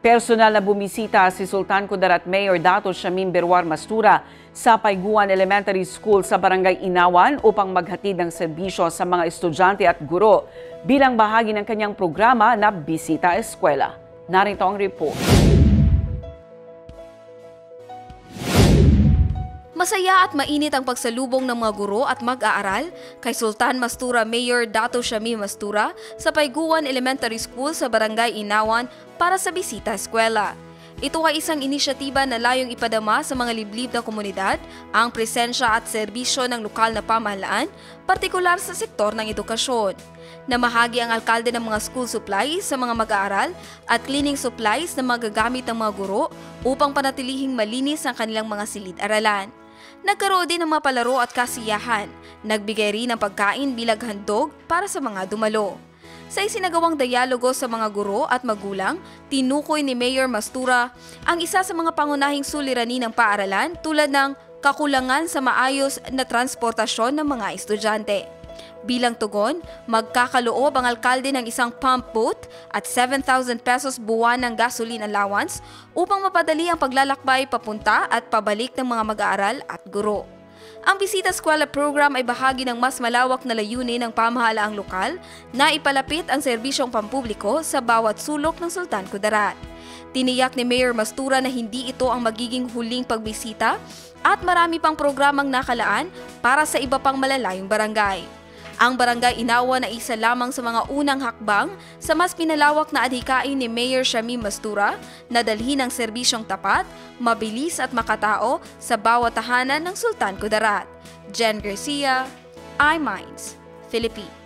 Personal na bumisita si Sultan Kudarat Mayor Dato Shamim Berwar Mastura sa Paiguan Elementary School sa Barangay Inawan upang maghatid ng serbisyo sa mga estudyante at guro bilang bahagi ng kanyang programa na Bisita Eskwela. Narito ang report. Masaya at mainit ang pagsalubong ng mga guro at mag-aaral kay Sultan Mastura Mayor Dato Shamim Mastura sa Paiguan Elementary School sa Barangay Inawan para sa Bisita Eskwela. Ito ay isang inisyatiba na layong ipadama sa mga liblib na komunidad ang presensya at serbisyo ng lokal na pamahalaan, partikular sa sektor ng edukasyon. Namahagi ang alkalde ng mga school supplies sa mga mag-aaral at cleaning supplies na magagamit ng mga guro upang panatilihing malinis ang kanilang mga silid-aralan. Nagkaroon din ng mga palaro at kasiyahan. Nagbigay rin ng pagkain bilang handog para sa mga dumalo. Sa isinagawang dialogo sa mga guro at magulang, tinukoy ni Mayor Mastura ang isa sa mga pangunahing suliranin ng paaralan tulad ng kakulangan sa maayos na transportasyon ng mga estudyante. Bilang tugon, magkakaloob ang alkalde ng isang pump boat at 7,000 pesos buwan ng gasoline allowance upang mapadali ang paglalakbay papunta at pabalik ng mga mag-aaral at guro. Ang Bisita Eskwela program ay bahagi ng mas malawak na layunin ng pamahalaang lokal na ipalapit ang serbisyong pampubliko sa bawat sulok ng Sultan Kudarat. Tiniyak ni Mayor Mastura na hindi ito ang magiging huling pagbisita at marami pang programang nakalaan para sa iba pang malalayong barangay. Ang Barangay Inawan ay isa lamang sa mga unang hakbang sa mas pinalawak na adhikain ni Mayor Shamim Mastura na dalhin ang serbisyong tapat, mabilis at makatao sa bawat tahanan ng Sultan Kudarat. Jen Garcia, iMinds, Philippines.